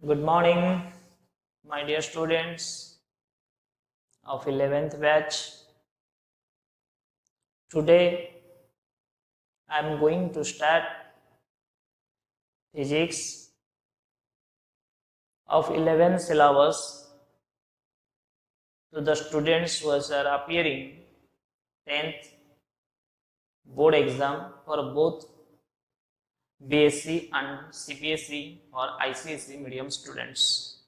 Good morning, my dear students of 11th batch. Today I am going to start physics of 11th syllabus to the students who are appearing 10th board exam for both BSc and CBSE or ICSE medium students.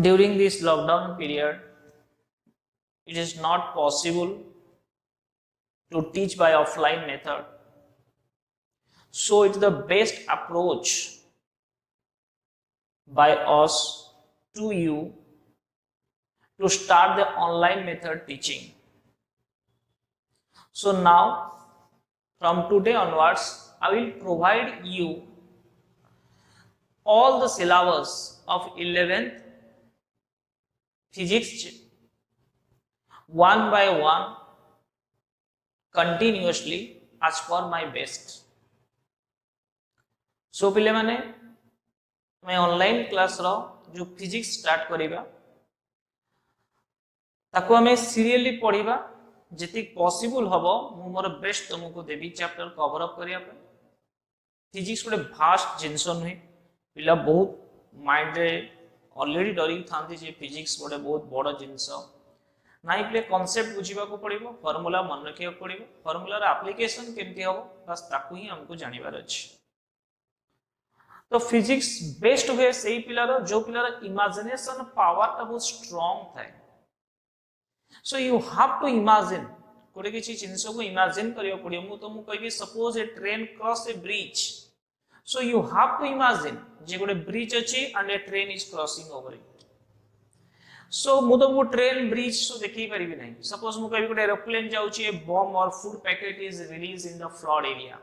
During this lockdown period, it is not possible to teach by offline method. So it's the best approach by us to you to start the online method teaching. So now from today onwards, I will provide you all the syllabus of 11th physics one by one continuously as per my best. So पिले माने मैं online class रो जो physics start करिबा ताको हमें serially पढ़िबा जति possible हबो मु मोर बेस्ट तुमको देबी चैप्टर कवर अप करिया पे फिजिक्स गोटे भास्ट जिंस नुहे पिला बहुत माइंड रे ऑलरेडी डरी थांती जे फिजिक्स गोटे बहुत बड़ जिंस नाइ पे कांसेप्ट बुझीबा को पड़िबो फार्मूला मन रखिया पड़िबो फार्मूला रा एप्लीकेशन केमती हबो बस ताकू ही हमको जानिबार अछि। तो फिजिक्स बेस्ट हुए सही पिलार जो पिलार इमेजिनेशन पावर ता बहुत स्ट्रांग थाए। So you have to imagine कोटे किछि जिंस को इमेजिन करियो पड़ियो मु तो मु कहबी suppose a train cross a bridge. So you have to imagine जे गोटे ब्रिज अछि and a train is crossing over it. So मु तो ट्रेन ब्रिज सो देखि परिबी नहीं। सपोज मु कहबी गोटे एरोप्लेन जाउछि ए बम और food packet is release in the flood area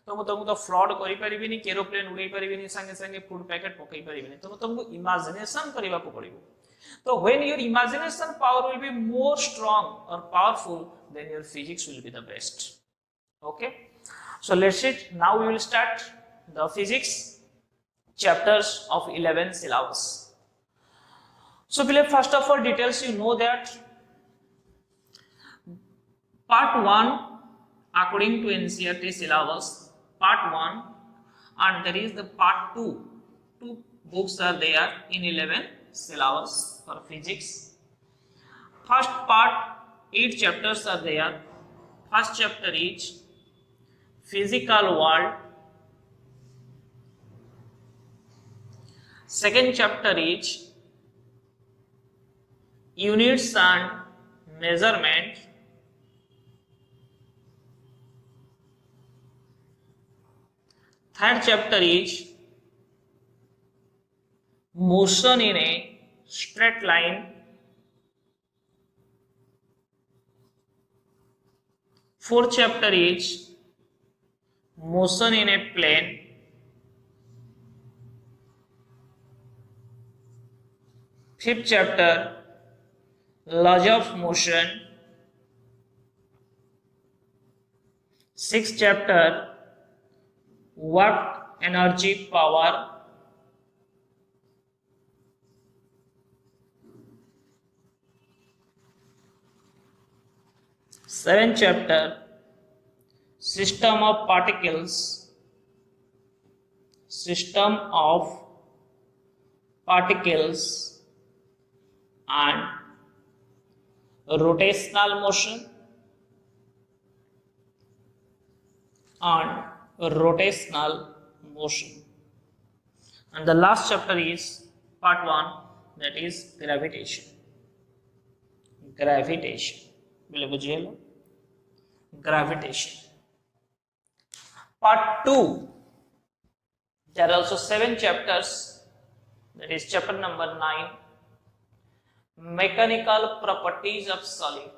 तो मु तुमको फ्लड करि परिबिनी एरोप्लेन उड़ाई परिबिनी संगे संगे फूड पैकेट पकई परिबिनी तो तुमको इमेजिनेशन करबा को पड़िबो। तो when your imagination power will be more strong or powerful then your physics will be the best. Okay, so let's it now we will start the physics chapters of 11 syllabus. So first of all details you know that part 1 according to NCERT syllabus part 1 and there is the part 2. Two books are there in 11 syllabus for physics. First part 8 chapters are there. First chapter is physical world. Second chapter is units and measurement. Third chapter is motion in a straight line. Fourth chapter is motion in a plane. Fifth chapter laws of motion. Sixth chapter work, energy, power. Seventh chapter system of particles. System of particles and rotational motion and rotational motion. And the last chapter is part 1 that is gravitation. Gravitation. बोले बुझिए लो gravitation. Part 2 there are also 7 chapters that is chapter number 9 mechanical properties of solid.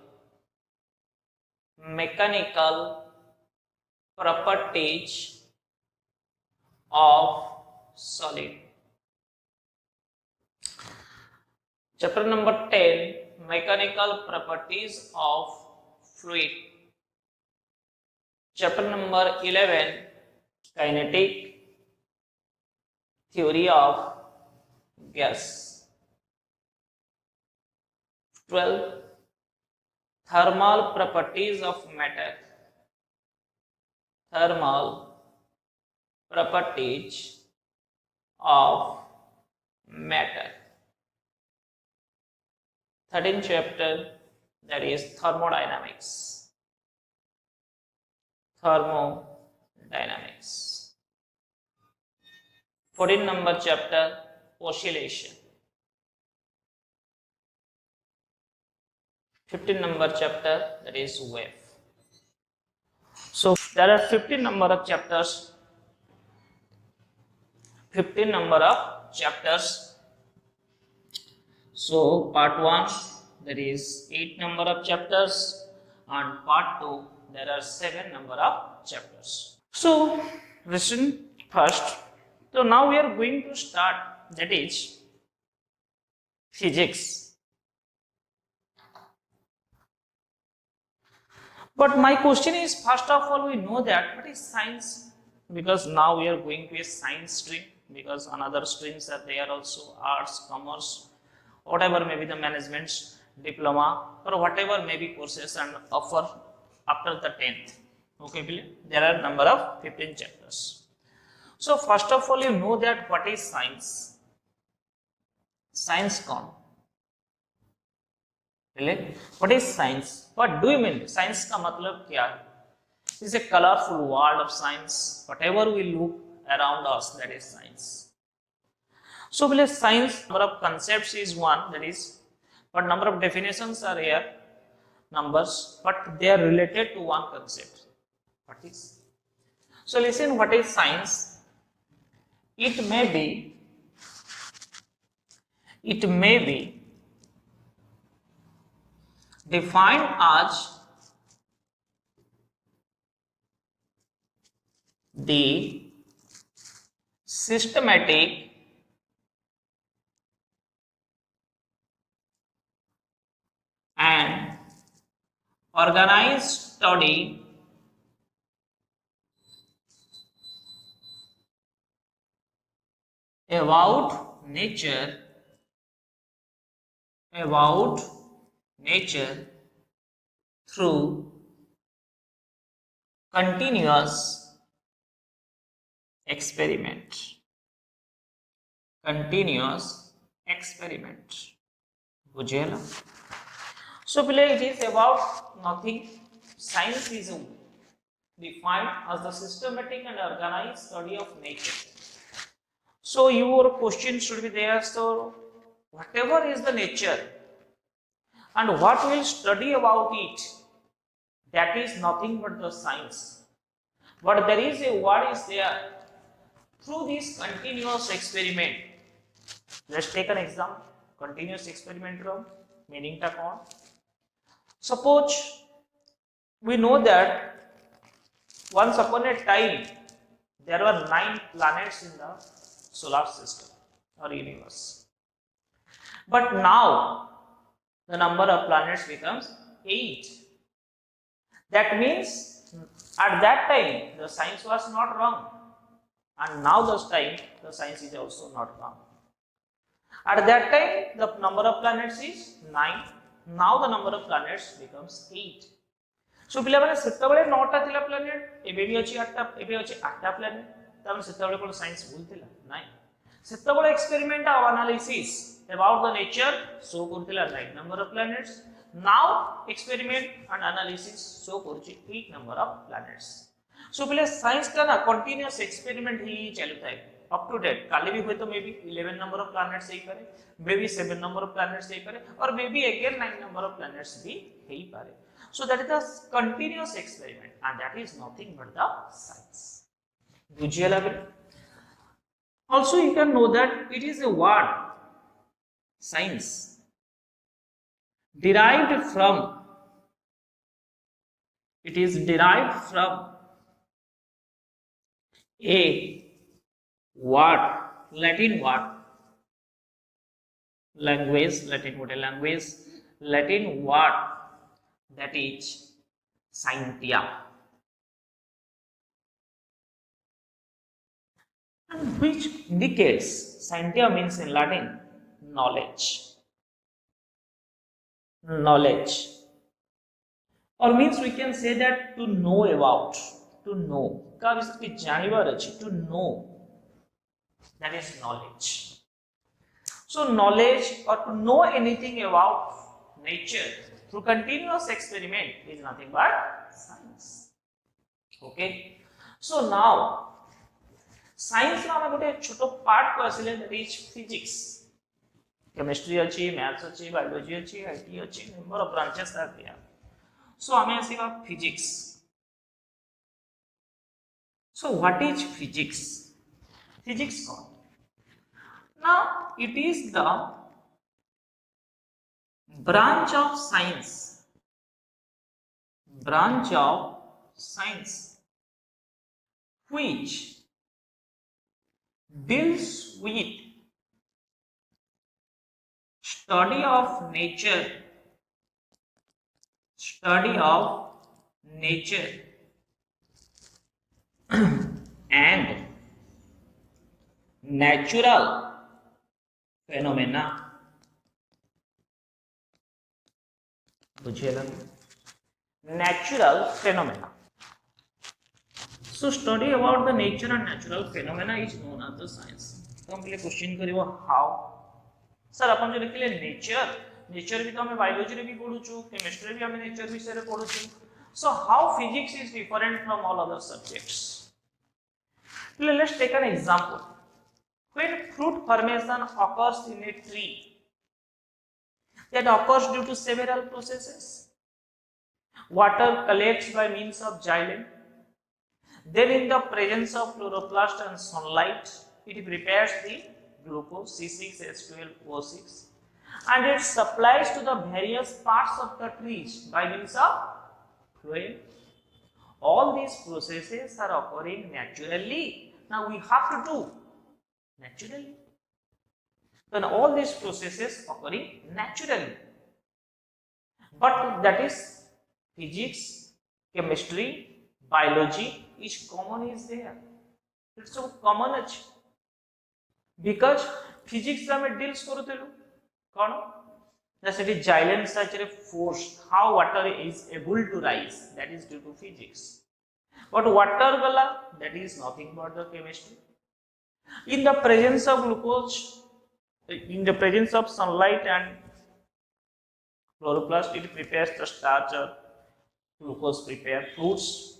Mechanical properties of solid. Chapter number 10 mechanical properties of fluid. Chapter number 11 kinetic theory of gas. 12. Thermal properties of matter. Thermal properties of matter. 13th chapter, that is thermodynamics. Thermodynamics. 14 number chapter, oscillation. 15 number chapter, that is wave. So there are 15 number of chapters. 15 number of chapters. So part 1, there is 8 number of chapters, and part 2, there are 7 number of chapters. So listen first. So now we are going to start, that is physics. But my question is, first of all, we know that what is science, because now we are going to a science stream, because another streams are there also, arts, commerce, whatever may be the management, diploma, or whatever may be courses and offer after the 10th. Okay, there are number of 15 chapters. So first of all, you know that what is science. Science con. Really? What is science? What do you mean? Science का मतलब क्या है? It's a colorful world of science. Whatever we look around us, that is science. So, science, number of concepts is one, that is, but number of definitions are here, numbers, but they are related to one concept. What is? So, listen, what is science? It may be defined as the systematic and organized study about nature through continuous experiment. बुझेला? So it is about nothing. Science is defined as the systematic and organized study of nature. So your question should be there. So whatever is the nature and what we will study about it, that is nothing but the science. But there is a word is there. Through this continuous experiment, let's take an example. Continuous experiment from meaning ta kaun? Suppose we know that once upon a time there were 9 planets in the solar system or universe. But now the number of planets becomes 8. That means at that time the science was not wrong, and now this time the science is also not wrong. At that time the number of planets is 9. Now the number of planets becomes 8. So ପିଲାମାନେ ସେତେବେଳେ 9ଟା ଥିଲା planet, ଏବେ ବି ଅଛି 8ଟା planet. ତାମାନେ ସେତେବେଳେ cone science ଭୁଲ ଥିଲା? ନାଇଁ. ସେତେବେଳେ ଏକ୍ସପେରିମେଣ୍ଟ ଆଉ analysis about the nature show କରୁଥିଲା 9 number of planets. Now experiment and analysis show କରୁଛି 8 number of planets. So पिले साइंस का ना कंटीन्यूअस एक्सपेरिमेंट ही चालू थाए अप टू डेट. काली भी होय तो maybe 11 number of planets ही पारे, maybe 7 number of planets ही पारे, और maybe again 9 number of planets भी ही पारे. So that is the continuous experiment, and that is nothing but the science. बुझिए लगे? Also you can know that it is a word science derived from a word, Latin word, language, Latin word, that is scientia. and which indicates scientia means in Latin knowledge. Knowledge, or means we can say that to know about, to know का विषय के जानिबार अछि, to know, that is knowledge. So knowledge or to know anything about nature through continuous experiment is nothing but science. Okay, so now science ला हमें गोटे छोटो part को आसिले, that is physics. Chemistry अच्छी, maths अच्छी, biology अच्छी, IT अच्छी, number of branches are there. So हमें आसिबा physics. So what is physics? Physics कौन? Now it is the branch of science which deals with study of nature and natural phenomena. बुझिएगा, natural phenomena. So study about the nature and natural phenomena is known as the science. तो हम पहले question करिवो how. Sir अपन जो लिखले nature भी तो हमें biology रे भी पढुछु, केमिस्ट्री भी हमें नेचर विषय रे पढुछु. So how physics is different from all other subjects? Let's take an example. When fruit formation occurs in a tree, that occurs due to several processes. Water collects by means of xylem. Then in the presence of chloroplast and sunlight, it prepares the glucose C6H12O6 and it supplies to the various parts of the trees by means of phloem. All these processes are occurring naturally. Now we have to do naturally. Then all these processes occurring naturally. But that is physics, chemistry, biology, each common is there. It's so common because physics में deals करूँ कौन? जैसे कि xylem such a force, how water is able to rise, that is due to physics. But water gala, that is nothing but the chemistry. In the presence of glucose, in the presence of sunlight and chloroplast, it prepares the starch or glucose prepare fruits.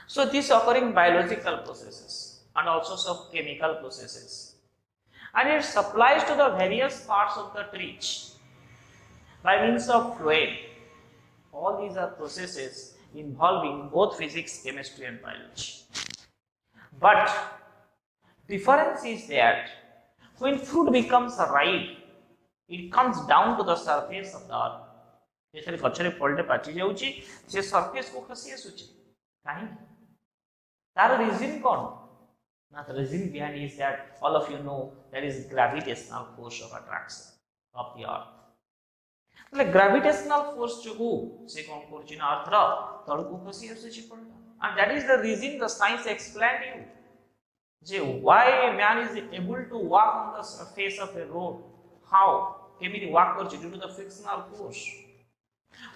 So these occurring biological processes and also some chemical processes, and it supplies to the various parts of the tree by means of phloem. All these are processes involving both physics, chemistry and biology. But difference is that when fruit becomes ripe, it comes down to the surface of the earth. जैसे गछरे फलटे पाची जाउची से surface को खसी आसुची काहे तार reason कोन ना the reason behind is that all of you know there is gravitational force of attraction of the earth. मतलब gravitational force जोगु से कोन करची ना अर्थ रा तळ को खसी आसुची पडला, and that is the reason the science explained you J why a man is able to walk on the surface of a road, how केमिति walk करची due to the frictional force.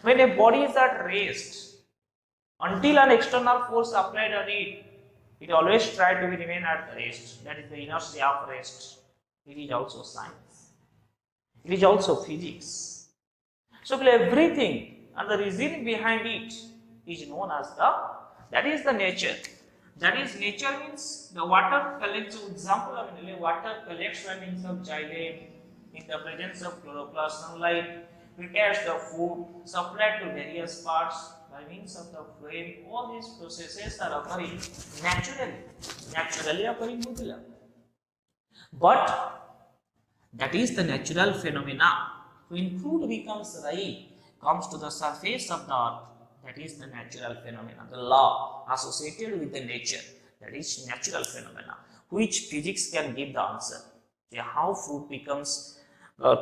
When a body is at rest, until an external force applied on it, it always tries to remain at the rest. That is the inertia of rest. It is also science. It is also physics. So everything and the reason behind it is known as that is the nature. That is nature means the water collects. Example of water collects by means of xylem in the presence of chloroplast, sunlight, prepares the food, supplied to various parts by means of the phloem. All these processes are occurring naturally occurring mudula. But that is the natural phenomena. When food becomes ripe, comes to the surface of the earth, that is the natural phenomena, the law associated with the nature, that is natural phenomena, which physics can give the answer. How food becomes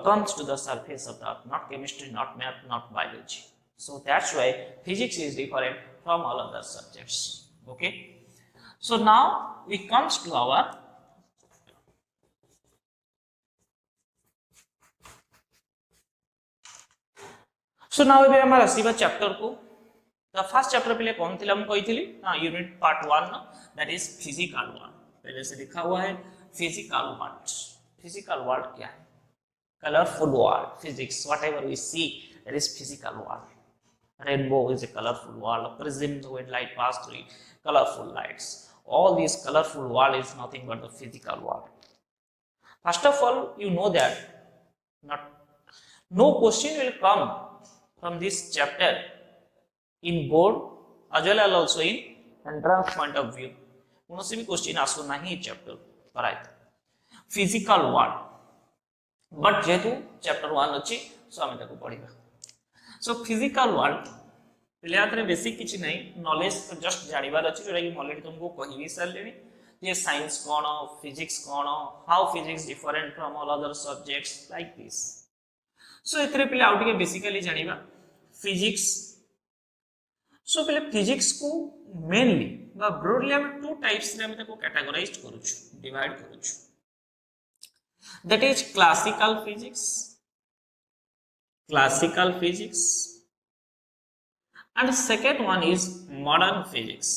comes to the surface of the earth, not chemistry, not math, not biology. So that's why physics is different from all other subjects. Okay. So now we comes to our so now we am asiba chapter ko. The first chapter पहले कौन थी हम कही थी ना unit part 1 ना that is physical world पहले से लिखा हुआ है फिजिकल वर्ल्ड फिजिकल वर्ल्ड क्या है colorful world physics whatever we see that is physical world rainbow is a colorful world a prism when light pass through it colorful lights all these colorful world is nothing but the physical world first of all you know that not no question will come from this chapter in board as well as also in entrance point of view कौन से भी question आसो नहीं chapter कराए physical world but जेहेतु chapter 1 अच्छी सो आम पढ़ा सो फिजिकल वर्ल्ड पहले हाथ बेसिक किसी ना नॉलेज जस्ट जानवर अच्छी जोटा कि अलरेडी तुमको कही सारे ये साइंस कौन फिजिक्स कौन how physics different from all other subjects like this so एथरे पहले आउ टिके बेसिकली जानिबा फिजिक्स सो पहले फिजिक्स को मेनली बा ब्रॉडली हम टू टाइप्स रे हम ताको कैटेगराइज करूछु डिवाइड करूछु that is classical physics and second one is modern physics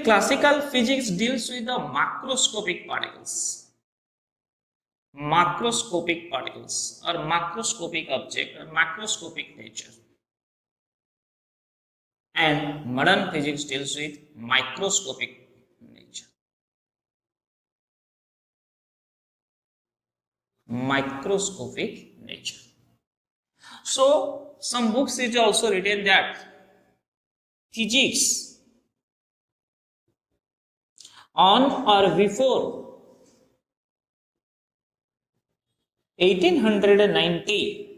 classical physics deals with the macroscopic particles or macroscopic object or macroscopic nature and modern physics deals with microscopic nature. So some books is also written that physics on or before 1890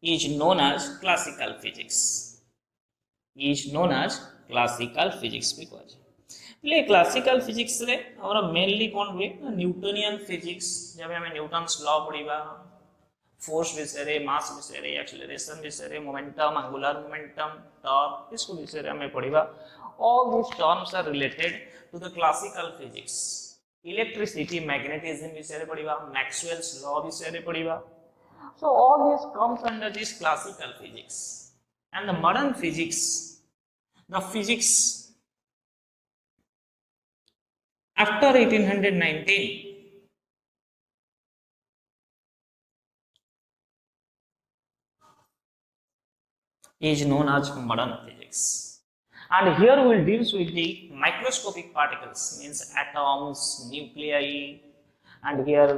is known as classical physics. is known as classical physics because ले classical physics रे हमरा mainly कौन हुए Newtonian physics जब हमें Newton's law पढ़ीबा force विषय रे मास विषय रे एक्सेलरेशन विषय रे मोमेंटम एंगुलर मोमेंटम टॉर्क इसको विषय रे हमें पढ़ीबा all this terms are related to the classical physics electricity magnetism विषय रे पढ़ीबा मैक्सवेल्स लॉ विषय रे पढ़ीबा so all this comes under this classical physics and the modern physics the physics after 1819 is known as modern physics and here we will deal with the microscopic particles means atoms nuclei and here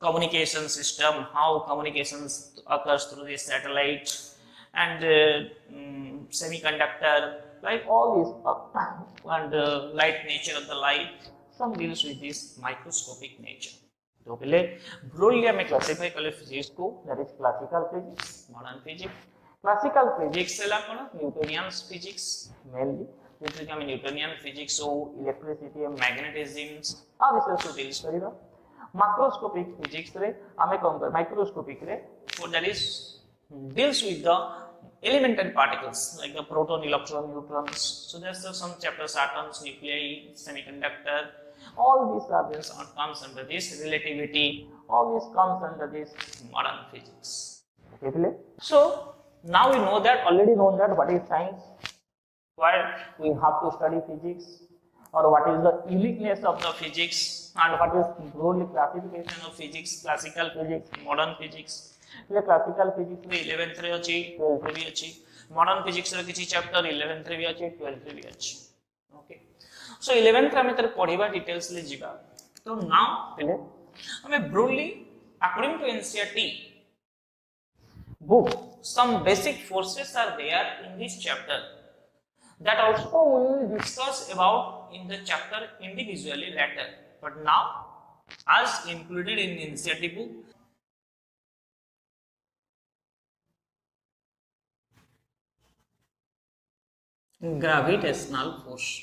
communication system how communications occurs through the satellite and semiconductor like all these and light nature of the light some deals with this microscopic nature तो पहले broadly हमें classify कर physics को that is classical physics modern physics classical physics है कोन Newtonian physics mainly जैसे कि हम Newtonian physics हो इलेक्ट्रिसिटी मैग्नेटिज्म आ विषय से डील्स करिबा माइक्रोस्कोपिक फिजिक्स रे हमें कोन कर माइक्रोस्कोपिक रे for that is deals with the elementary particles like the proton, electron, neutrons. So there's some chapters, atoms, nuclei, semiconductor. All these are this comes under this relativity. All this comes under this modern physics. Okay, so now we know that already know that what is science, why we have to study physics, or what is the uniqueness of the physics, and what is broadly classification of physics, classical physics, modern physics. ये classical physics रे 11th रे अछि 12th रे भी अछि modern physics रे किछि chapter 11th रे भी अछि 12th रे भी अछि ओके सो 11th रे हमें तर पढिबा डिटेल्स ले जिबा तो नाउ पहले हमें broadly according to NCERT book some basic forces are there in this chapter that also we will discuss about in the chapter individually later but now as included in NCERT book gravitational force.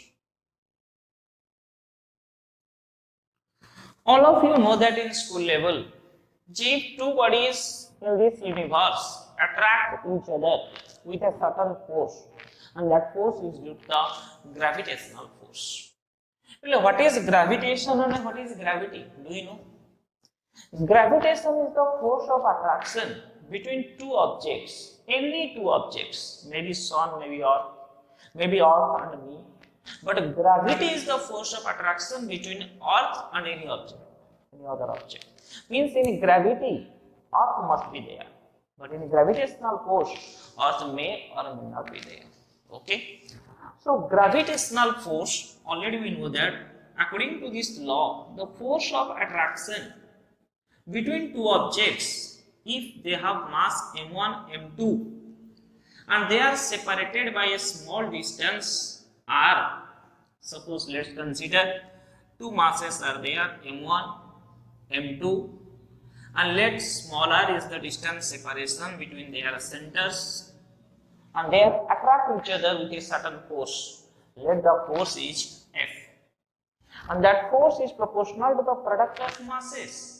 All of you know that in school level, if two bodies in this universe attract each other with a certain force, and that force is due to the gravitational force. What is gravitation and what is gravity? Do you know? Gravitation is the force of attraction between two objects, any two objects, maybe sun, maybe earth and me. But gravity is the force of attraction between earth and any object, any other object. Means in gravity, earth must be there, but in gravitational force, earth may or may not be there. Okay. So gravitational force, already we know that according to this law, the force of attraction between two objects, if they have mass m1, m2, and they are separated by a small distance r. Suppose let's consider two masses are there, m1, m2, and let smaller is the distance separation between their centers, and they attract each other with a certain force. Let the force is F, and that force is proportional to the product of masses.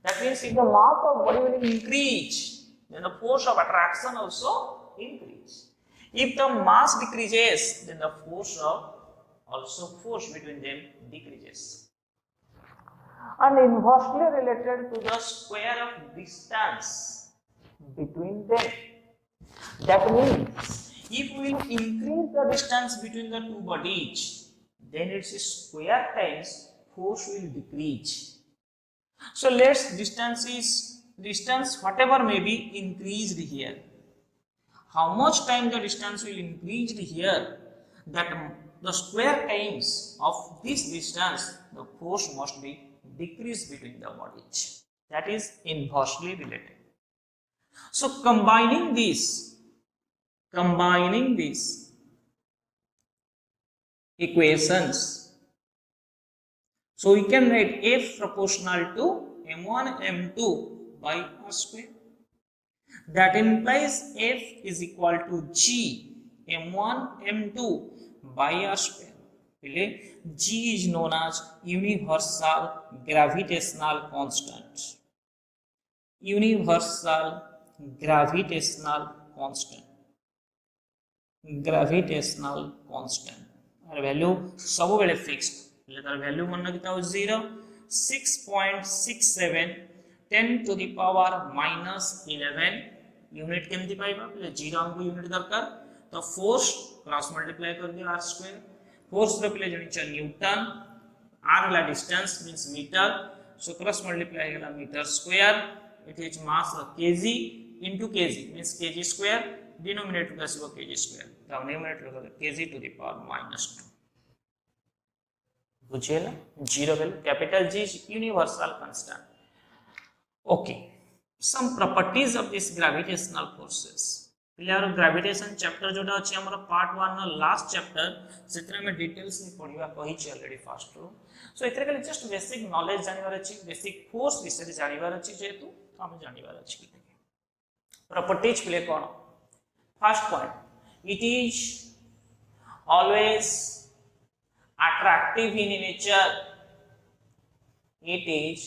That means if the mass of body will increase, then the force of attraction also increase. If the mass decreases, then the force between them decreases. And inversely related to the square of distance between them. That means if we increase the distance between the two bodies, then its square times force will decrease. So let's distance whatever may be increased here. How much time the distance will increase here, that the square times of this distance, the force must be decreased between the bodies. That is inversely related. So combining these equations, so we can write F proportional to m1 m2 by r square. That implies F is equal to G m1 m2 by r square. G is known as universal gravitational constant. Universal gravitational constant. Gravitational constant. Our value सब वेले fixed. लेकर value मन कितना हो 0, 6.67 10 to the power minus 11 unit केमती पाइबा पहले 0 हमको यूनिट दरकार तो फोर्स क्रॉस मल्टीप्लाई कर दिया r स्क्वायर फोर्स रे पहले जणी छ न्यूटन r ला distance means metre so cross multiply गेला metre square it is mass kg into kg means kg square denominator का सिवा kg square तो न्यूमरेटर का kg to the power minus 2 बुझेला 0 value capital G is universal constant. Okay, some properties of this gravitational forces. पहले आरो gravitation chapter जोटा अछि हमर पार्ट 1 न लास्ट चैप्टर सेतरा में डिटेल्स में पढिबा कहि छी ऑलरेडी फास्ट रो सो एतरे के जस्ट बेसिक नॉलेज जानिबार अछि बेसिक फोर्स विषय जानिबार अछि जेतु हम जानिबार अछि प्रॉपर्टीज पहले कोन first point it is always attractive in nature. It is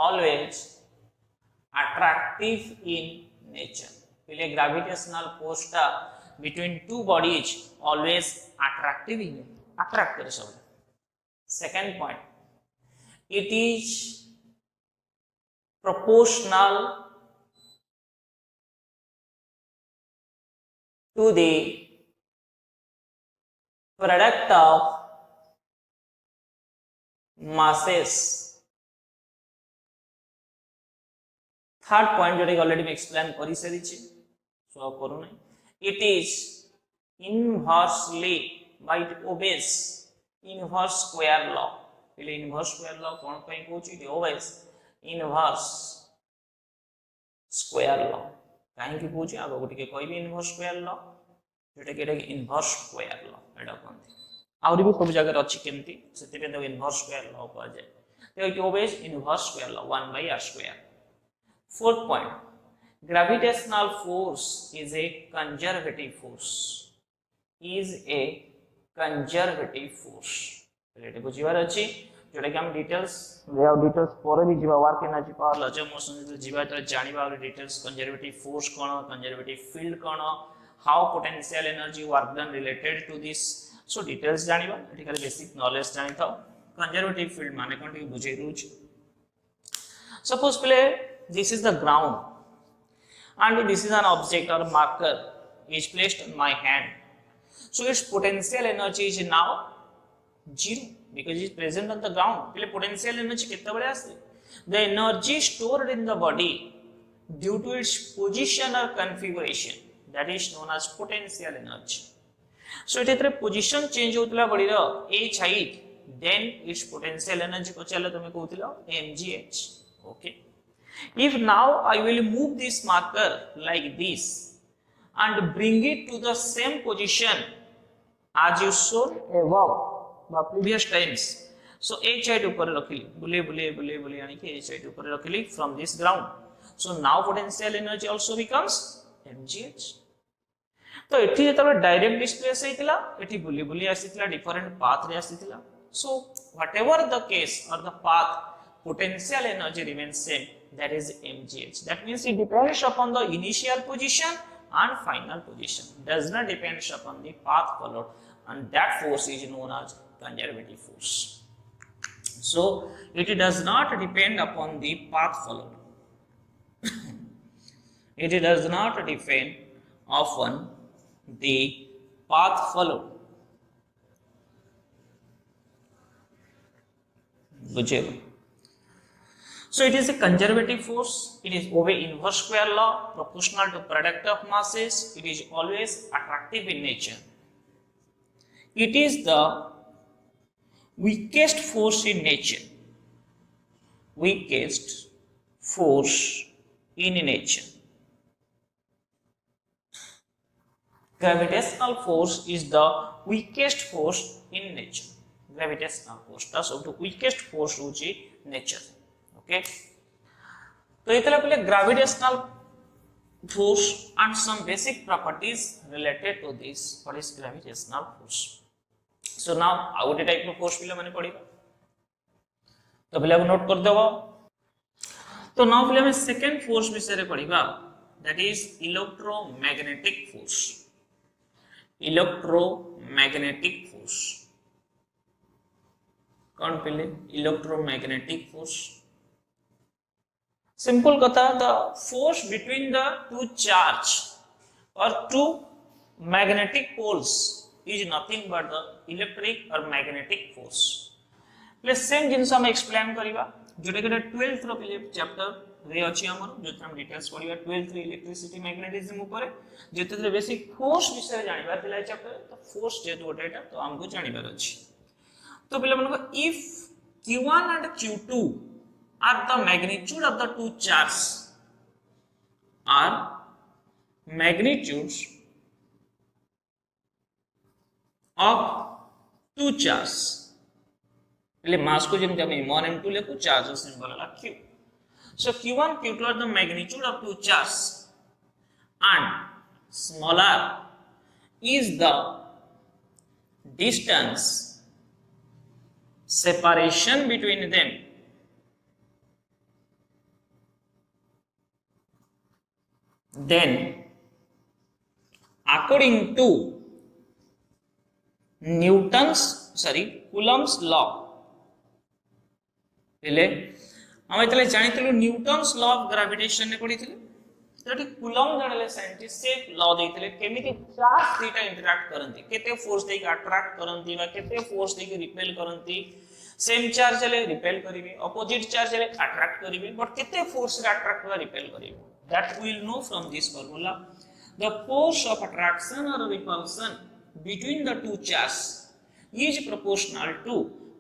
always attractive in nature. पहले gravitational force टा between two bodies always attractive in attract करे सब. Second point, it is proportional to the product of masses. Third point जो already मैं एक्सप्लेन करी सारी छी सो करू नहीं it is inversely by it obeys inverse square law पहले इनवर्स स्क्वायर लॉ कोन पई कहूची it obeys inverse square law काहे की कहूची आगो गोटे के कहबी इनवर्स स्क्वायर लॉ जोटा के इनवर्स स्क्वायर लॉ एडा कोनथि आउरी भी सब जगह अछि केमती सेते पे दो इनवर्स स्क्वायर लॉ कह जाय तो it obeys inverse square law 1/r square. Fourth point, gravitational force is a conservative force. Is a conservative force. पहले बुझिबार अछि जोटा कि हम डिटेल्स पर भी जीवा work energy power law of motion जो जीवा तो जानिबा डिटेल्स कंजर्वेटिव फोर्स कोन कंजर्वेटिव फील्ड कोन how potential energy work done related to this so details जानिबा एठी खाली बेसिक नॉलेज जानि थाओ कंजर्वेटिव फील्ड माने कोन टी बुझे रुच suppose play this is the ground and this is an object or marker is placed on my hand so its potential energy is now zero because it is present on the ground pele potential energy ketta bale ase the energy stored in the body due to its position or configuration that is known as potential energy so etre position change hotula body ro h height then its potential energy ko chalo tame kohutilo mgh okay if now I will move this marker like this and bring it to the same position as you saw above the previous times so h height upar rakhili bule ani ke h height upar rakhili from this ground so now potential energy also becomes mgh तो एठी जेतबे direct displace हेतिला एठी बुली आसीतिला different path रे आसीतिला so whatever the case और the path potential energy remains same that is mgh that means it depends upon the initial position and final position does not depends upon the path followed and that force is known as conservative force so it does not depend upon the path followed it does not depend upon the path followed bujhe So it is a conservative force. It is obey inverse square law, proportional to product of masses. It is always attractive in nature. It is the weakest force in nature. Weakest force in nature. Gravitational force is the weakest force in nature. Gravitational force. That's the weakest force in nature. Okay तो इतला पहले gravitational force and some basic properties related to this what is gravitational force so now out type of force पिले माने पड़ीबा तो पहले आप note कर देबो तो नाउ पहले हम सेकंड फोर्स विषय रे पड़ीबा that is electromagnetic force electromagnetic force कौन पहले electromagnetic force simple kata the force between the two charge or two magnetic poles is nothing but the electric or magnetic force plus same jinsa हम explain करिबा जोटे के 12th रो chapter रे अछि हमर जोते हम डिटेल्स पढिबा 12th रे इलेक्ट्रिसिटी मैग्नेटिज्म ऊपर जोते रे बेसिक फोर्स विषय जानिबा तिला चैप्टर तो फोर्स जे दोटा एटा तो हमको जानिबार अछि तो पहले मन को if q1 and q2 are the magnitude of the two charges are magnitudes of two charges पहले मास को जेम हम m1 m2 लेको charge symbol La q so q1 q2 are the magnitude of two charges and smaller is the distance separation between them then according to Coulomb's law पहले हम इतले जानितलु Newton's law of gravitation ने पढिथिले तोटी Coulomb जानले scientist से law देथिले केमिति charge theta interact करंती केते force देके attract करंती बा केते फोर्स देके रिपेल करंती सेम चार्ज ले रिपेल करिवे अपोजिट चार्ज ले अट्रैक्ट करिवे बट केते फोर्स रे अट्रैक्ट वा रिपेल करिवे that we will know from this formula the force of attraction or repulsion between the two charges is proportional to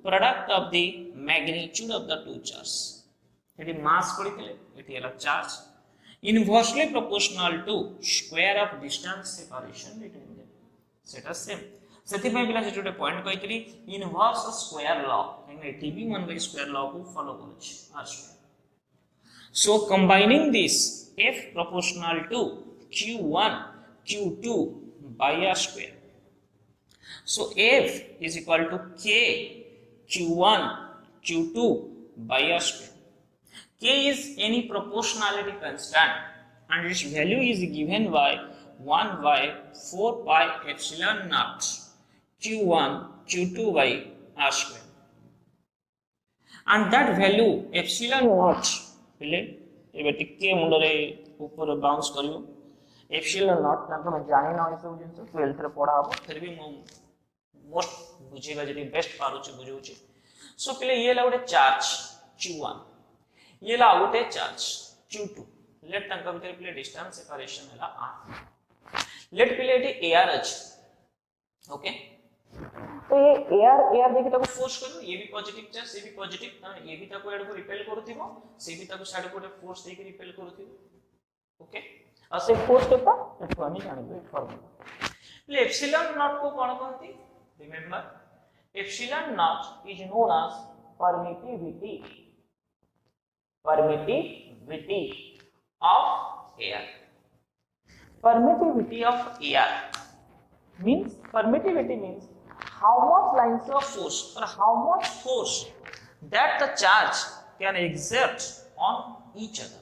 product of the magnitude of the two charges एटी mass पढिथिले एटी हला charge inversely proportional to square of distance separation between them सेटा same सेति पय पिला जेटोटे point कहितली इनवर्स स्क्वायर लॉ एटी भी 1 स्क्वायर लॉ को फॉलो करूछि आर so combining this f proportional to q1 q2 by r square so f is equal to k q1 q2 by r square. K is any proportionality constant and its value is given by 1 by 4 pi epsilon naught q1 q2 by r square. And that value epsilon naught पहले एबे टिके मुंडरे ऊपर bounce करियो epsilon naught ना तो जानि ना सब जिंस 12th रे पढा हबो फिर भी मो मोस्ट बुझेगा जदी बेस्ट पारुची बुझौची सो पहले ये ला गोटे चार्ज q1 ये ला गोटे चार्ज q2 लेट तंका भीतर पहले डिस्टेंस सेपरेशन हला r लेट पहले एटी ar अछि ओके तो ये ar देखि ताको फोर्स करो ये भी पॉजिटिव चार्ज ये भी पॉजिटिव ना ये भी ताको एड को रिपेल करथिबो से भी ताको साइड को फोर्स देके रिपेल करथिबो ओके आ से फोर्स केता एठो आनी जानिबो फॉर्मूला ले एप्सिलॉन नॉट को कोन कहंती remember epsilon naught is known as permittivity of air. Permittivity of air means permittivity means how much lines of force or how much force that the charge can exert on each other.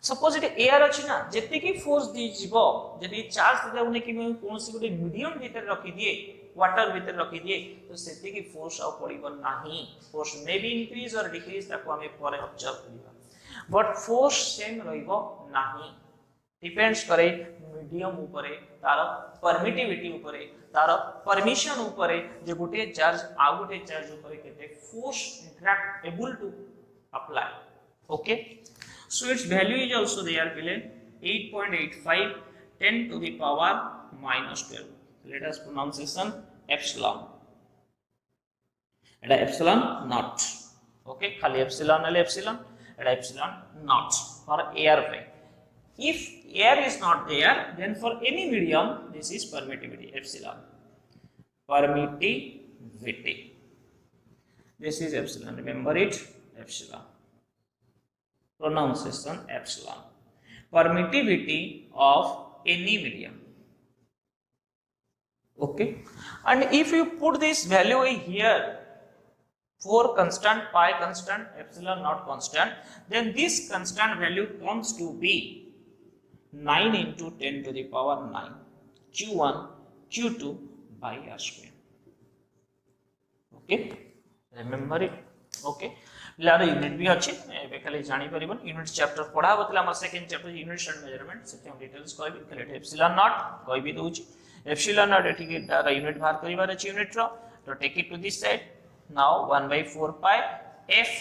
Suppose it air अछि ना जति की force दी जीवो जदी charge देला उने कि मैं कोनसी गोटे मीडियम भीतर रखी दिए वाटर भीतर रखी दिए तो सेति की फोर्स आ पड़िबो नाही फोर्स मे बी इंक्रीज और डिक्रीज ताको हमें परे ऑब्जर्व करिबा बट फोर्स सेम रहिबो नाही डिपेंड्स करे मीडियम ऊपरे तार परमिटिविटी ऊपरे तार परमिशन ऊपरे जे गोटे चार्ज आ गोटे चार्ज ऊपरे केते force interact able to apply okay so its value is also there below 8.85 10 to the power minus 12 let us pronunciation epsilon eta epsilon naught okay khali epsilon ale epsilon eta epsilon naught for air way if air is not there then for any medium this is permittivity epsilon permittivity this is epsilon remember it epsilon pronunciation epsilon permittivity of any medium okay and if you put this value here 4 constant pi constant epsilon not constant then this constant value comes to be 9 into 10 to the power 9 q1 q2 by r square okay remember it okay लार unit भी अछि एबे खाली जानि परिबन unit chapter पढा बतला हमर second chapter unit and measurement से हम डिटेल्स कहबी खाली एप्सिलॉन नॉट कहबी दोछि एप्सिलॉन नॉट एठी के दारा यूनिट बाहर करिवार अछि यूनिट रो तो take it to this side now 1/4 pi f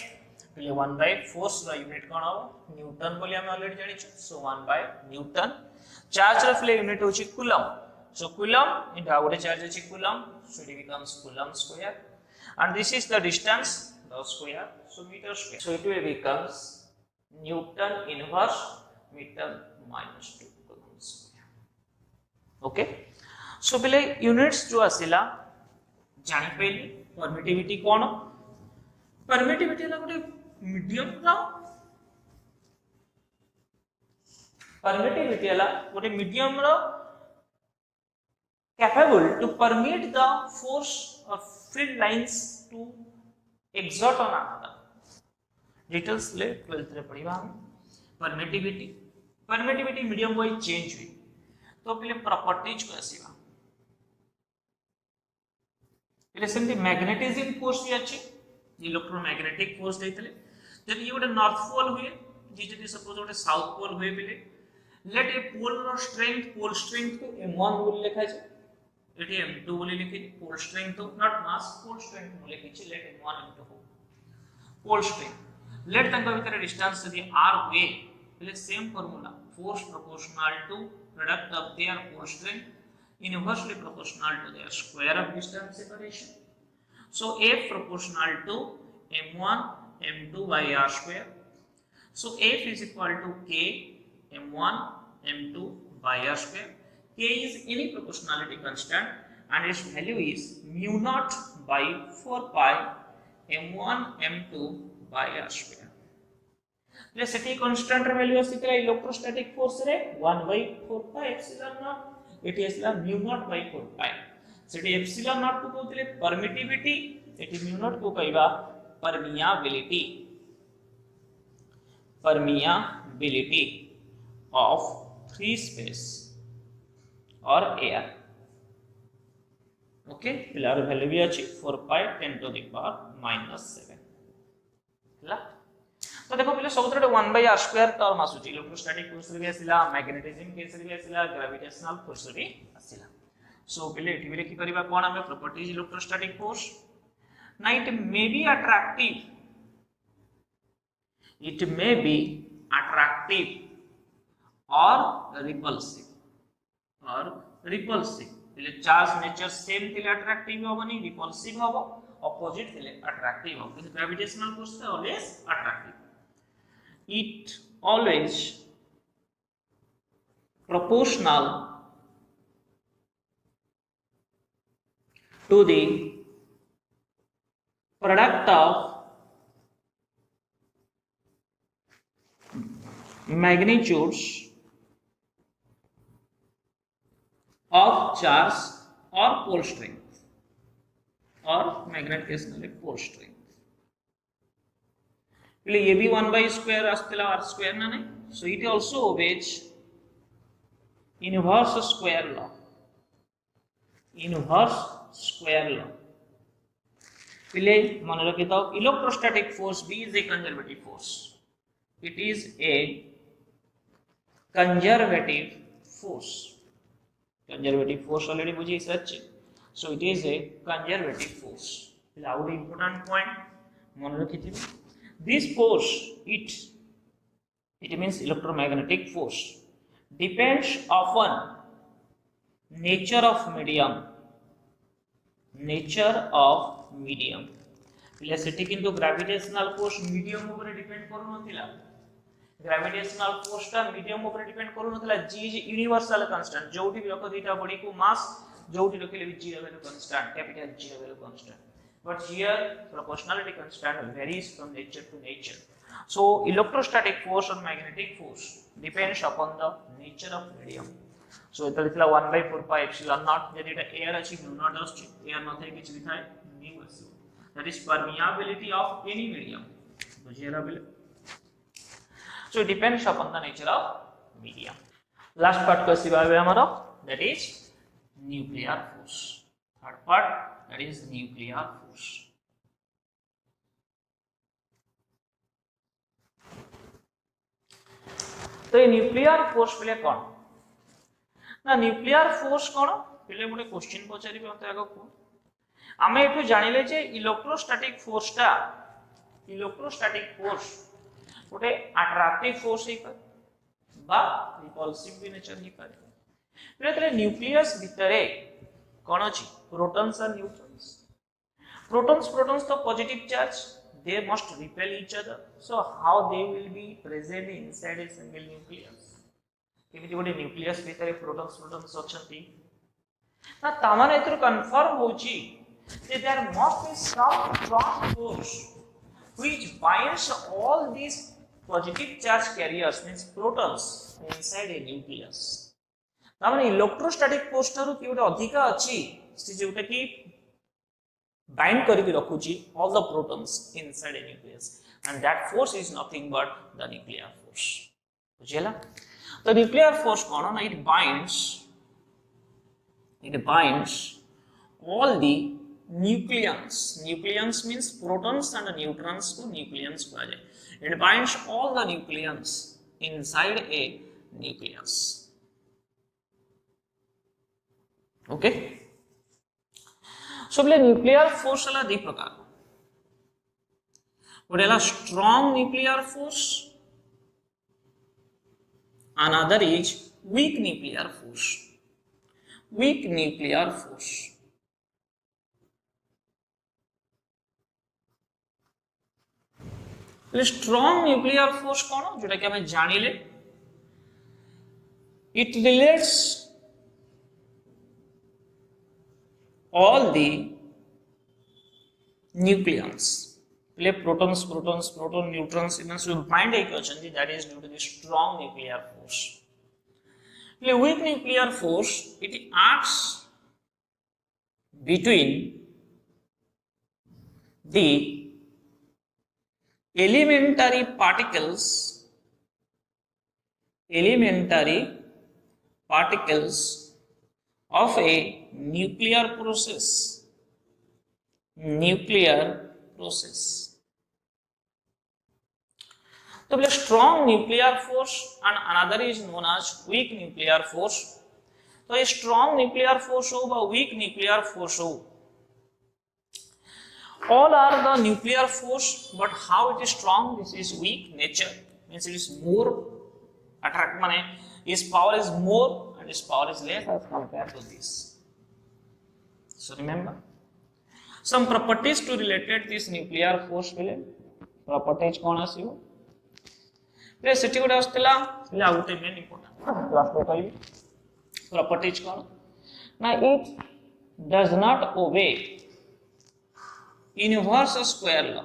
पहले 1/4 रो यूनिट कोन हो न्यूटन बोली हम ऑलरेडी जानि छु सो 1 न्यूटन चार्ज रो पहले यूनिट होछि कूलम सो कूलम इनटू आउट चार्ज अछि coulomb so it becomes coulomb square and this is the distance the square so meter square so it will becomes Newton inverse meter minus 2 coulomb square okay so pele units जो आसिला जानि पेली permittivity कोन permittivity ला गोटे medium रा permittivity ला गोटे medium रा capable to permit the force of field lines to exert on another details ले 12th रे पढिबा हम permittivity medium वाइज चेंज हुई तो पहले प्रॉपर्टीज को आसीबा पहले सेमती मैग्नेटिज्म फोर्स भी अछि इलेक्ट्रोमैग्नेटिक फोर्स देतले जब ये गोटे नॉर्थ पोल हुए जे जदी सपोज गोटे साउथ पोल हुए पहले लेट ए पोल रो स्ट्रेंथ पोल स्ट्रेंथ को m1 बोल लिखा छै एटी m2 बोली लिखि पोल स्ट्रेंथ तो नॉट मास पोल स्ट्रेंथ बोले लिखि let m1 m2 pole strength let तंका भीतर डिस्टेंस यदि r हुए पहले same formula force proportional to product of their pole strength inversely proportional to their square of distance separation so f proportional to m1 m2 by r square so f is equal to k m1 m2 by r square k is any proportionality constant and its value is mu naught by 4 pi m1 m2 by r square ले सेठी constant रे value आसीतला electrostatic force रे 1/4 pi epsilon naught eighty आसला mu naught by 4 pi Sethi epsilon naught को कहतले permittivity eighty mu naught को कहबा permeability of free space or air. Okay पिलार value भी अछि 4 पाई 10 to the power -7 हला। तो देखो पहले सब 1/r² टर्म आसुची इलेक्ट्रोस्टैटिक फोर्स रे भी आसिला मैग्नेटिज्म केस रे भी आसिला ग्रेविटेशनल फोर्स रे भी आसिला। सो पहले एठी भी लिखि परिबा कोन हमें प्रॉपर्टीज इलेक्ट्रोस्टैटिक फोर्स ना it may be attractive or repulsive એટલે ચાર્જ નેચર સેમ थिले अट्रैक्टिव होबनी रिपल्सिव होबो ऑपोजिट थिले अट्रैक्टिव होबो किंतु gravitational force is always attractive. It always proportional to the product of magnitudes of charge or pole strength or magnet case pole strength. ये भी 1/² आस्तिला r² ना नहीं. So it also obeys inverse square law. पहले मन रखी था electrostatic force B is a conservative force. It is a conservative force. Conservative force already बुझी सच. So it is a conservative force. Without important point मन रखी थी. This force it means electromagnetic force depends upon nature of medium. पहले सेठी किंतु gravitational force medium ऊपर depend करू नथिला. ग्रेविटेशनल फोर्स टा मीडियम ऊपर डिपेंड करू नथिला. G is universal constant. जोठी भी रख दीटा बॉडी को मास जोठी रखले भी G value constant capital G value constant. But here proportionality constant varies from nature to nature. So electrostatic force or magnetic force depends upon the nature of medium. So it is 1/4 pi epsilon naught. यदि এটা air अछि mu naught अछि air नथे किछ भी थाय mu अछि. That is permeability of any medium. बुझिएला बेले. So it depends upon the nature of medium. Last part को सिवा हमारा that is nuclear force. Third part that is nuclear force. तो ये न्यूक्लियर फोर्स पहले कौन ना न्यूक्लियर फोर्स कौन पहले गोटे क्वेश्चन पचारि मते आगो को आमे एठु जानिले जे इलेक्ट्रोस्टैटिक फोर्स गोटे अट्रैक्टिव फोर्स ही पर बा रिपल्सिव भी नेचर ही पर पहले न्यूक्लियस भितरे कौन अछि protons and neutrons. Protons तो positive charge, they must repel each other. So how they will be present inside a single nucleus? केमिति गोटे न्यूक्लियस भितरे protons अछंती ना तामाने एतरो कंफर्म होची that there must be some strong force which binds all these positive charge carriers means protons inside a nucleus. तामाने electrostatic force थारु कि गोटे अधिका अछि जोटा कि बाइंड करके रखुची all the protons inside a nucleus and that force is nothing but the nuclear force. बुझिएला. The nuclear force कौन ना it binds all the nucleons means protons and neutrons को nucleons कहा जाए. It binds all the nucleons inside a nucleus. Okay. So nuclear force वाला दी प्रकार गोटेला strong nuclear force another is weak nuclear force. Strong nuclear force कौन जोटा कि हमें जानिले it relates all the nucleons play protons neutrons in so bind equation that is due to the strong nuclear force. Play weak nuclear force it acts between the elementary particles of a nuclear process. तो बोले strong nuclear force and another is known as weak nuclear force. तो ये strong nuclear force हो व weak nuclear force हो, all are the nuclear force, but how it is strong, this is weak nature, means it is more attract mane its power is more and its power is less as compared to this. So remember some properties to related this nuclear force. pile properties kon asibo पे सेठी गोटे आसला ले आ गोटे main important last को कहि properties कोन ना it does not obey inverse square law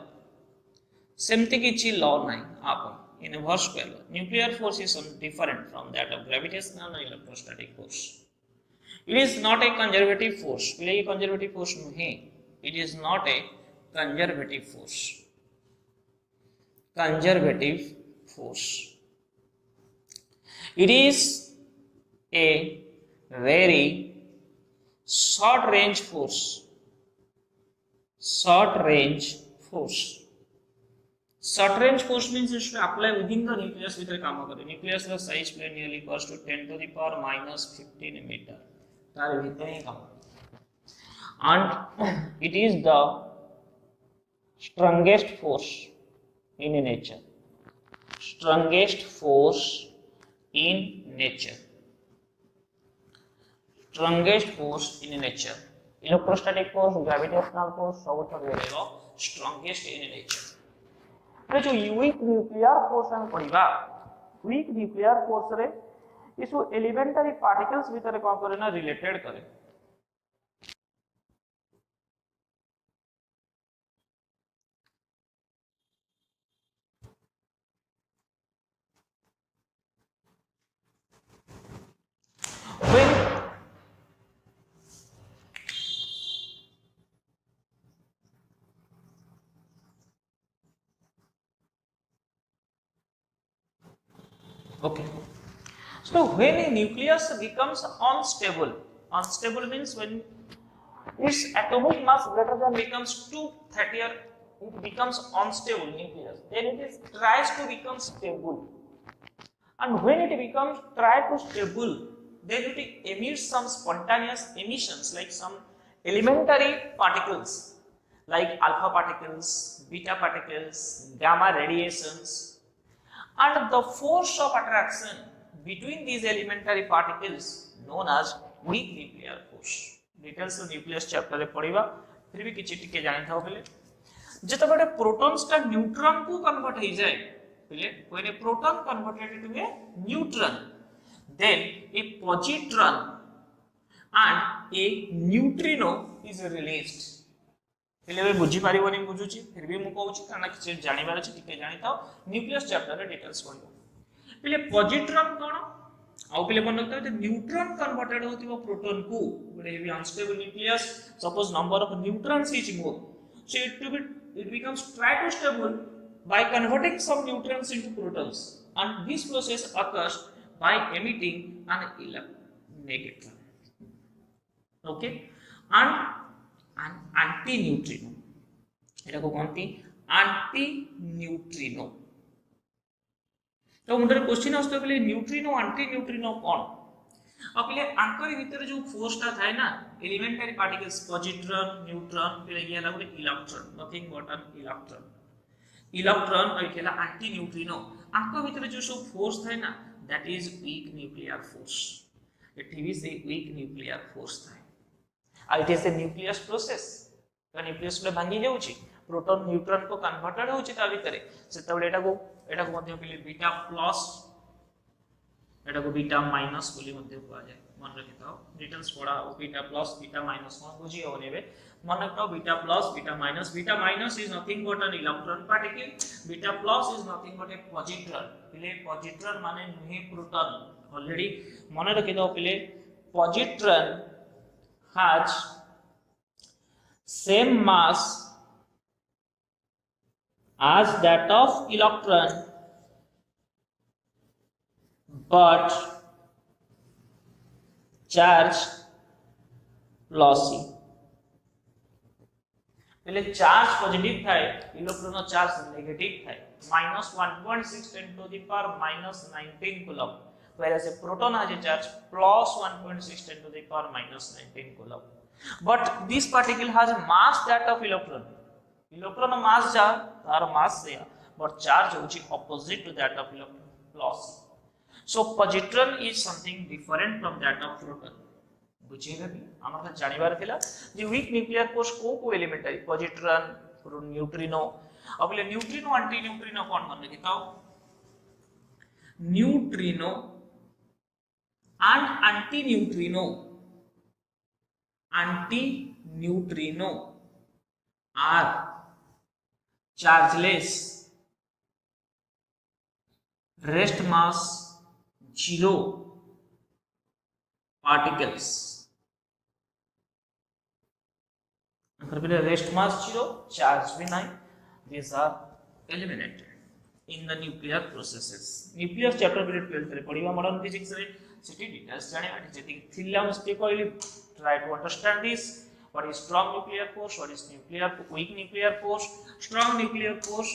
सेमती किछि लॉ नाही आप inverse square law. Nuclear force is different from that of gravitational and electrostatic force. It is not a conservative force. ये conservative force नहीं, it is not a conservative force. Conservative force. It is a very short range force. Short range force. Short range force means it should apply within the nucleus भितर काम करे. nucleus ର size nearly equals to 10 to the power minus 15 meter. तार भितर ही काम. And it is the strongest force in nature. Strongest force in nature. Strongest force in nature. Electrostatic force, gravitational force, सब तो strongest in nature. अरे जो weak nuclear force हम पढ़िबा, weak nuclear force रे इसो elementary particles भीतर कौन करे ना related करे. When okay, so when a nucleus becomes unstable means when its atomic mass greater than becomes 230, it becomes unstable nucleus. Then it is tries to become stable, and when it becomes try to stable, then it emits some spontaneous emissions like some elementary particles like alpha particles, beta particles, gamma radiations, and the force of attraction between these elementary particles known as weak nuclear force. Details of nucleus chapter रे पढ़िबा, फिर भी किछि टिके जानि थाओ पहिले जते बडे protons टा न्यूट्रॉन को कन्वर्ट हो जाए पहिले when a proton converted to a neutron, then a positron and a neutrino is released. पहिले बुझी पारिबोनी बुझुची फिर भी मु कहूची कारण कि जानिबार अछि टिके जानि थाओ न्यूक्लियस चैप्टर रे डिटेल्स पढिबो. पहिले positron कोन आउ पहिले मन रखता है न्यूट्रॉन कन्वर्टेड होतिबो प्रोटॉन को but heavy unstable nucleus suppose number of neutrons is more, so it becomes try to stable by converting some neutrons into protons, and this process occurs by emitting an negatron. Okay, and an anti-neutrino. এটা को কোনটি anti-neutrino. तो मुंडरे question आस्तै पहिले neutrino anti-neutrino कोन आ पहिले Anchor भीतर जो force ता थाए ना एलिमेंटरी पार्टिकल्स positron न्यूट्रॉन पहिले ये ला गुटे electron, nothing but an electron और केला anti-neutrino आंकर भीतर जो सब फोर्स थाए ना that is weak nuclear force. It is a weak nuclear force थाए. It is a nucleus process. तो न्यूक्लियस ले भांगी जाउची प्रोटॉन न्यूट्रॉन को कन्वर्टेड होची ता भीतर सेतबेले एटा को मध्ये पहिले बीटा प्लस एटा को बीटा माइनस बोली मध्ये कहआ जाय. मन रखिताओ डिटेल्स पढा बीटा प्लस बीटा माइनस कोन बुझी हो नेबे मन रखिताओ beta minus is nothing but an electron particle, beta plus is nothing but a positron. पहिले positron माने नुहे प्रोटॉन ऑलरेडी मन रखिताओ पहिले positron has same mass as that of electron, but charge lossy. पहले चार्ज पॉजिटिव थाए electron charge negative थाए -1.6 10 to the power -19 coulomb, whereas a proton has a charge +1.6 10 to the power -19 coulomb. But this particle has mass that of electron. Electron mass ja तार mass से but charge होची opposite to that of electron plus. So positron is something different from that of proton. बुझेगा कि हमर जानिबार थिला जे week nuclear force को elementary positron neutrino अब ले neutrino anti neutrino कौन मन लिखताओ neutrino and anti-neutrino are chargeless, rest mass 0 particles. Rest mass 0, charge भी नहीं. These are eliminated in the nuclear processes. Nuclear chapter period 12 रे पढ़िबा modern physics रे city details जाने आटी जेति थिला मस्ते कहली try to understand this. What is strong nuclear force? What is weak nuclear force? Strong nuclear force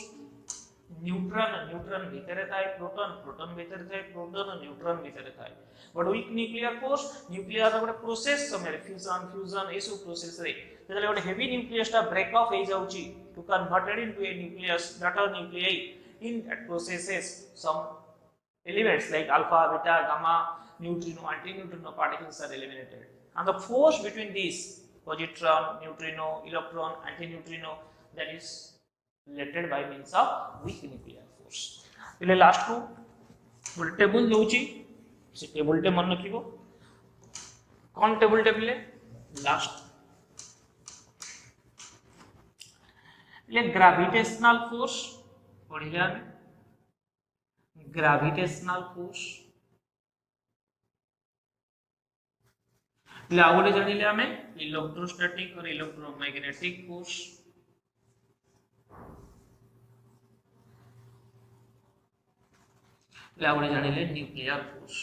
neutron भीतर थाए proton भीतर थाए प्रोटॉन न्यूट्रॉन भीतर थाए. But weak nuclear force nuclear गोटे प्रोसेस समय फ्यूजन एसो प्रोसेस रे जेतले गोटे हेवी न्यूक्लियस ता ब्रेक ऑफ हो जाउची to converted into a nucleus that are nuclei in that processes some elements like alpha beta gamma neutrino anti-neutrino particles are eliminated, and the force between these positron neutrino electron anti-neutrino that is related by means of weak nuclear force. पहले last को गोटे table दोची से table टे मन रखिबो कोन table टे पहले last ले gravitational force पढ़िले हमें ग्रेविटेशनल फोर्स ले आगोटे जानिले हमें इलेक्ट्रोस्टैटिक और इलेक्ट्रोमैग्नेटिक फोर्स. ले आगोटे जानिले न्यूक्लियर फोर्स.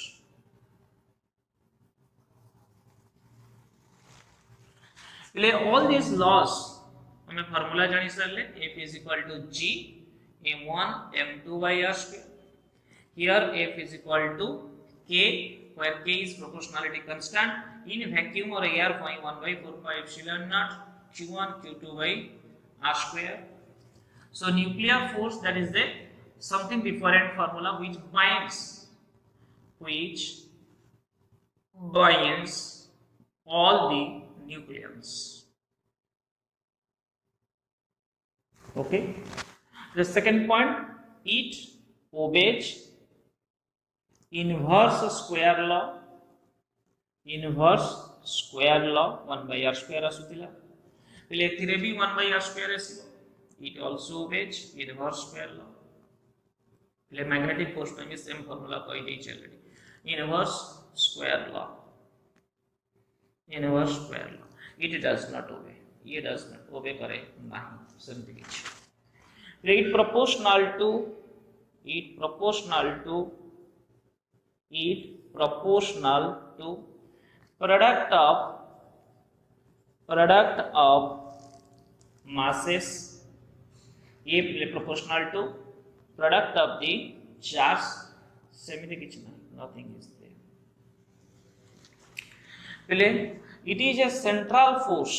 ले ऑल दिस लॉस हमें फार्मूला जानि सरले F is equal to G m1 m2 by r square. Here F is equal to K, where K is proportionality constant. In vacuum or air, 1 by 4 pi epsilon naught Q1 Q2 by r square. So nuclear force, that is the something different formula which binds all the nucleons. Okay. The second point, it obeys inverse square law 1 by r square asutila pele ethire bi 1 by r square asibo. It also obeys inverse square law. pele magnetic force ପାଇଁ ବି same formula କହି ଦେଇଛି already. Inverse square law it does not obey. ये does not obey करे नहीं सेमती किछि. it proportional to product of masses. ये proportional to product of the charge. सेमती किछि नहीं, nothing is there. पहले it is a central force.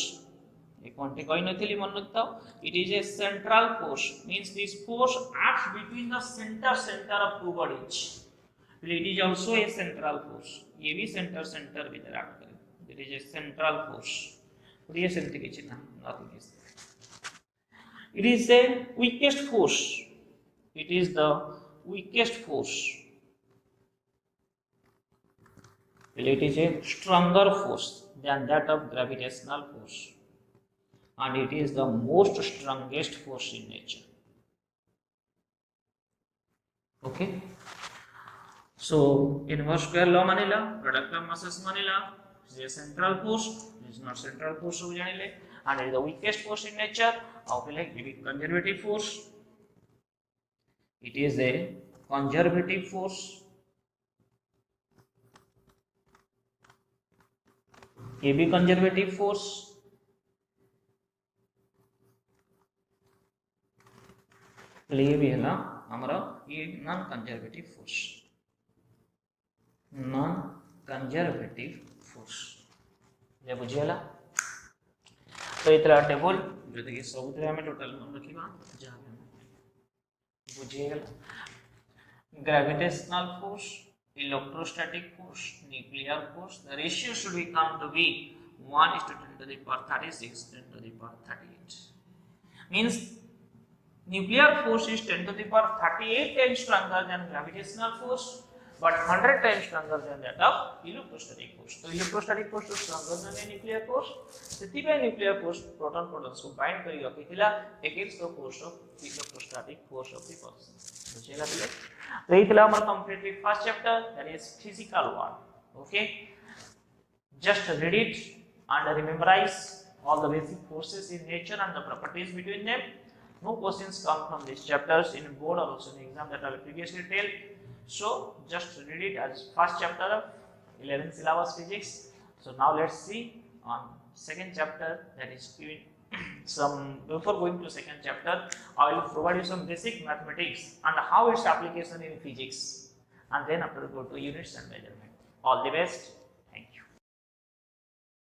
एक क्वांटिटी कोई नथिली मन रखता. it is a central force means this force acts between the center of two bodies. it is also a central force. ये भी center भीतर act करे. it is a central force. और ये सेमती किछि ना, nothing is there. it is a weakest force. it is the weakest force. it is a stronger force than that of gravitational force, and it is the most strongest force in nature. Okay, so inverse square law manila, product of masses manila, it is a central force, it is not central force so janile, and it is the weakest force in nature. How like conservative force, It is a conservative force. ये भी conservative force. ये भी है ना हमारा ये non conservative force, non conservative force ये बुझियला. तो इतला टेबल जति कि सब हमें टोटल मन रखिबा जा बुझियला. Gravitational force, electrostatic force, nuclear force, the ratio should be come to be 1:10 to the power 36, 10 to the power 38. Means nuclear force is 10 to the power 38 times stronger than gravitational force, but 100 times stronger than that of electrostatic force. So electrostatic force is stronger than a nuclear force. ସେଥିପାଇଁ nuclear force proton protons को bind କରି ରଖିଥିଲା against the force of electrostatic force of the person. ବୁଝିଲା ପିଲେ? तो येଥିଲା ଆମର completely first chapter, that is physical one. Okay, just read it and memorize all the basic forces in nature and the properties between them. No questions come from these chapters in board or also in exam that I will previously tell. So just read it as first chapter of 11th syllabus physics. So now let's see on second chapter, that is some. Before going to second chapter, I will provide you some basic mathematics and how its application in physics, and then after go to units and measurement. All the best.